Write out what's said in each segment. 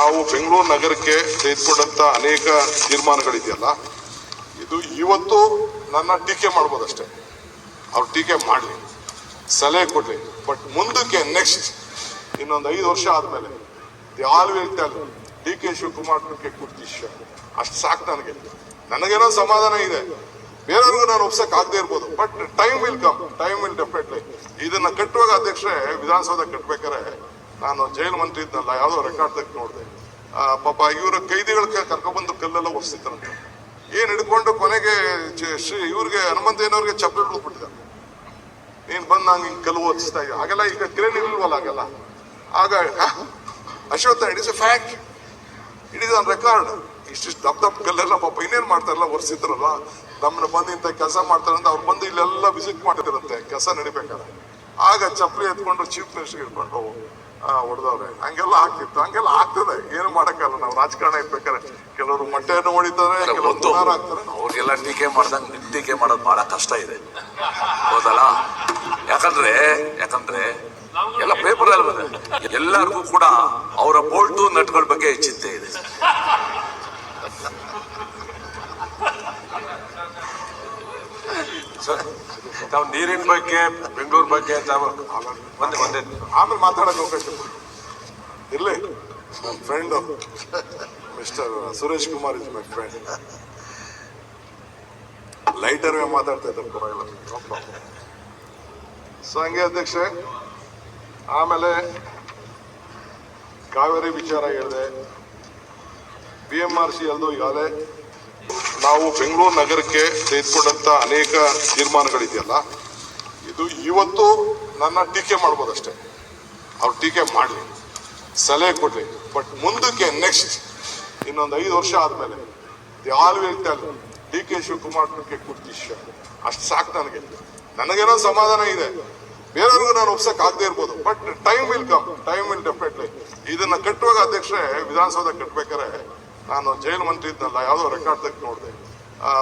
ನಾವು ಬೆಂಗಳೂರು ನಗರಕ್ಕೆ ತೆಗೆದುಕೊಂಡಂತ ಅನೇಕ ತೀರ್ಮಾನಗಳಿದೆಯಲ್ಲ, ಇದು ಇವತ್ತು ನನ್ನ ಟೀಕೆ ಮಾಡ್ಬೋದಷ್ಟೇ. ಅವ್ರು ಟೀಕೆ ಮಾಡಲಿ, ಸಲಹೆ ಕೊಡ್ಲಿ, ಬಟ್ ಮುಂದಕ್ಕೆ ನೆಕ್ಸ್ಟ್ ಇನ್ನೊಂದು 5 ವರ್ಷ ಆದ್ಮೇಲೆ all will tell D K Shivakumar ಕುರ್ತಿಶ್ಯ ಅಷ್ಟು ಸಾಕು. ನನಗೇನೋ ಸಮಾಧಾನ ಇದೆ, ಬೇರೆಯವ್ರಿಗೂ ನಾನು ಒಪ್ಸಕ್ ಆಗದೆ ಇರ್ಬೋದು, but time will come, time will definitely. ಇದನ್ನ ಕಟ್ಟುವಾಗ ಅಧ್ಯಕ್ಷರೇ, ವಿಧಾನಸೌಧ ಕಟ್ಬೇಕಾರೆ ನಾನು ಜೈಲು ಮಂತ್ರಿ ಇದ್ನಲ್ಲ, ಯಾವುದೋ ರೆಕಾರ್ಡ್ ತೆಗೆದು ನೋಡಿದೆ. ಪಾಪ ಇವರ ಕೈದಿಗಳ ಕರ್ಕೊಬಂದು ಕಲ್ಲೆಲ್ಲ ಒರೆಸ್ತಿದ್ರಂತೆ. ಏನ್ ಹಿಡ್ಕೊಂಡು ಕೊನೆಗೆ ಇವ್ರಿಗೆ ಹನುಮಂತಯ್ಯನವ್ರಿಗೆ ಚಪ್ಪಲಿ ಬಿಟ್ಬಿಟ್ಟಿದ್ದಾರೆ. ನೀನ್ ಬಂದ್ ನಂಗೆ ಹಿಂಗ್ ಕಲ್ಲು ಓದಿಸ್ತಾ ಇದ್ದ ಹಾಗೆಲ್ಲ. ಈಗ ಕ್ರೇನ್ ಇಲ್ವಲ್ಲ ಆಗಲ್ಲ. ಆಗ Ashwath, it is a fact, it is on record. ಇಷ್ಟಿಷ್ಟು ದಪ್ಪ ಕಲ್ಲೆಲ್ಲ ಪಾಪ ಇನ್ನೇನ್ ಮಾಡ್ತಾರಲ್ಲ, ಒರೆಸಿದ್ರಲ್ಲ. ನಮ್ಮನ್ನ ಬಂದು ಇಂಥ ಕೆಲಸ ಮಾಡ್ತಾರಂತ ಅವ್ರು ಬಂದು ಇಲ್ಲೆಲ್ಲ ವಿಸಿಟ್ ಮಾಡ್ತಿರಂತೆ ಕೆಲಸ ನಡಿಬೇಕಾದ್ರೆ. ಆಗ ಚಪ್ಪಲಿ ಎತ್ಕೊಂಡು ಚೀಫ್ ಮಿನಿಸ್ಟರ್ ಇಟ್ಕೊಂಡು ಹೊಡೆದವ್ರೆ. ಹಂಗೆಲ್ಲ ಆಗ್ತಿತ್ತು, ಹಂಗೆಲ್ಲ ಆಗ್ತದೆ, ಏನು ಮಾಡಕ್ಕಲ್ಲ. ನಾವು ರಾಜಕಾರಣ ಇರ್ಬೇಕಾದ್ರೆ ಕೆಲವರು ಮೊಟ್ಟೆಯನ್ನು ಹೊಡಿತಾರೆ, ಕೆಲವರು ಆಗ್ತಾರೆ. ಅವ್ರಿಗೆಲ್ಲ ಟೀಕೆ ಮಾಡ್ದಂಗೆ ಟೀಕೆ ಮಾಡೋದು ಬಹಳ ಕಷ್ಟ ಇದೆ, ಹೌದಲ್ಲ? ಯಾಕಂದ್ರೆ ಎಲ್ಲ ಪೇಪರ್ ಅಲ್ಲಿ ಎಲ್ಲರಿಗೂ ಕೂಡ ಅವರ ಬೋಲ್ಟು ನಟ್ಗಳ ಬಗ್ಗೆ ಚಿಂತೆ ಇದೆ. ತಾವು ನೀರಿನ ಬಗ್ಗೆ, ಬೆಂಗಳೂರು ಬಗ್ಗೆ ಆಮೇಲೆ ಮಾತಾಡಕ್ ಅವಕಾಶ ಇರ್ಲಿ. ನನ್ನ friend mister Suresh Kumar is my friend. Lighter ಮಾತಾಡ್ತಾ ಇದ್ದಾರೆ, ಪರವಾಗಿಲ್ಲ. ಸೊ ಹಂಗೆ ಅಧ್ಯಕ್ಷೆ, ಆಮೇಲೆ ಕಾವೇರಿ ವಿಚಾರ ಹೇಳಿದೆ. BMRC ಅಲ್ದು ಈಗಾಗಲೇ ನಾವು ಬೆಂಗಳೂರು ನಗರಕ್ಕೆ ತೆಗೆದುಕೊಂಡಂತ ಅನೇಕ ತೀರ್ಮಾನಗಳಿದೆಯಲ್ಲ, ಇದು ಇವತ್ತು ನನ್ನ ಟೀಕೆ ಮಾಡ್ಬೋದಷ್ಟೇ. ಅವ್ರು ಟೀಕೆ ಮಾಡಲಿ, ಸಲಹೆ ಕೊಡ್ಲಿ, ಬಟ್ ಮುಂದಕ್ಕೆ ನೆಕ್ಸ್ಟ್ ಇನ್ನೊಂದು 5 ವರ್ಷ ಆದ್ಮೇಲೆ all will tell D K Shivakumar ಕುರ್ತಿಶ್ಯ ಅಷ್ಟು ಸಾಕು. ನನಗೇನೋ ಸಮಾಧಾನ ಇದೆ, ಬೇರೆಯವ್ರಿಗೂ ನಾನು ಒಪ್ಸಕ್ ಆಗದೆ ಇರ್ಬೋದು, but time will come, time will definitely. ಇದನ್ನ ಕಟ್ಟುವಾಗ ಅಧ್ಯಕ್ಷರೇ, ವಿಧಾನಸೌಧ ಕಟ್ಬೇಕಾರೆ ನಾನು ಜೈಲು ಮಂತ್ರಿ ಇದ್ನಲ್ಲ, ಯಾವುದೋ ರೆಕಾರ್ಡ್ ತೆಗೆದು ನೋಡಿದೆ.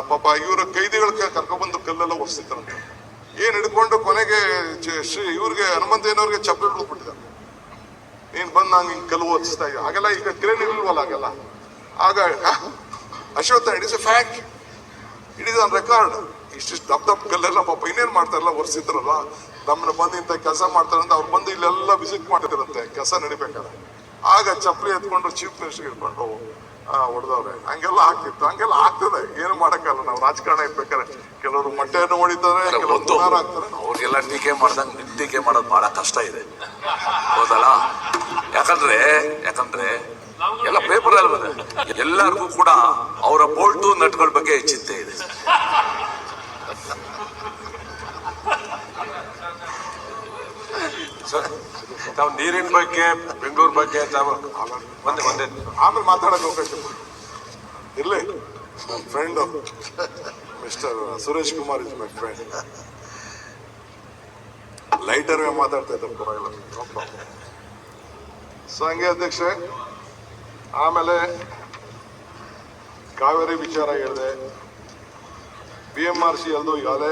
ಪಾಪ ಇವರ ಕೈದಿಗಳ ಕರ್ಕೊಬಂದು ಕಲ್ಲೆಲ್ಲ ಒರೆಸ್ತಿದ್ರಂತೆ. ಏನ್ ಹಿಡ್ಕೊಂಡು ಕೊನೆಗೆ ಇವ್ರಿಗೆ ಹನುಮಂತಯ್ಯನವ್ರಿಗೆ ಚಪ್ಪಲಿ ಬಿಟ್ಬಿಟ್ಟಿದ್ದಾರೆ. ನೀನ್ ಬಂದ್ ನಂಗೆ ಹಿಂಗ್ ಕಲ್ಲು ಓದಿಸ್ತಾ ಇದ್ದ ಹಾಗೆಲ್ಲ. ಈಗ ಕ್ರೇನ್ ಇಲ್ವಲ್ಲ ಆಗಲ್ಲ. ಆಗ Ashwath, it is a fact, it is on record. ಇಷ್ಟಿಷ್ಟು ದಪ್ಪ ಕಲ್ಲೆಲ್ಲ ಪಾಪ ಇನ್ನೇನ್ ಮಾಡ್ತಾರಲ್ಲ, ಒರೆಸಿದ್ರಲ್ಲ. ನಮ್ಮನ್ನ ಬಂದು ಇಂಥ ಕೆಲಸ ಮಾಡ್ತಾರಂತ ಅವ್ರು ಬಂದು ಇಲ್ಲೆಲ್ಲ ವಿಸಿಟ್ ಮಾಡ್ತಿರಂತೆ ಕೆಲಸ ನಡಿಬೇಕಾದ್ರೆ. ಆಗ ಚಪ್ಪಲಿ ಎತ್ಕೊಂಡು ಚೀಫ್ ಮಿನಿಸ್ಟರ್ ಇಟ್ಕೊಂಡು ಹೊಡೆದವ್ರೆ. ಹಂಗೆಲ್ಲ ಆಗ್ತಿತ್ತು, ಹಂಗೆಲ್ಲ ಆಗ್ತದೆ, ಏನು ಮಾಡಕ್ಕಲ್ಲ. ನಾವು ರಾಜಕಾರಣ ಇರ್ಬೇಕಾದ್ರೆ ಕೆಲವರು ಮೊಟ್ಟೆಯನ್ನು ಹೊಡಿತಾರೆ, ಕೆಲವರು ಆಗ್ತಾರೆ. ಅವ್ರಿಗೆಲ್ಲ ಟೀಕೆ ಮಾಡ್ದಂಗೆ ಟೀಕೆ ಮಾಡೋದು ಬಹಳ ಕಷ್ಟ ಇದೆ, ಹೌದಲ್ಲ? ಯಾಕಂದ್ರೆ ಎಲ್ಲ ಪೇಪರ್ ಅಲ್ಲಿ ಎಲ್ಲರಿಗೂ ಕೂಡ ಅವರ ಬೋಲ್ಟು ನಟ್ಗಳ ಬಗ್ಗೆ ಚಿಂತೆ ಇದೆ. ತಾವು ನೀರಿನ ಬಗ್ಗೆ, ಬೆಂಗಳೂರು ಬಗ್ಗೆ ಆಮೇಲೆ ಮಾತಾಡಕ್ ಅವಕಾಶ ಇರ್ಲಿ. ನನ್ನ friend mister Suresh Kumar is my friend. Lighter ಮಾತಾಡ್ತಾ ಇದ್ದಾರೆ, ಪರವಾಗಿಲ್ಲ. ಸೊ ಹಂಗೆ ಅಧ್ಯಕ್ಷೆ, ಆಮೇಲೆ ಕಾವೇರಿ ವಿಚಾರ ಹೇಳಿದೆ. BMRC ಅಲ್ದು ಈಗಾಗಲೇ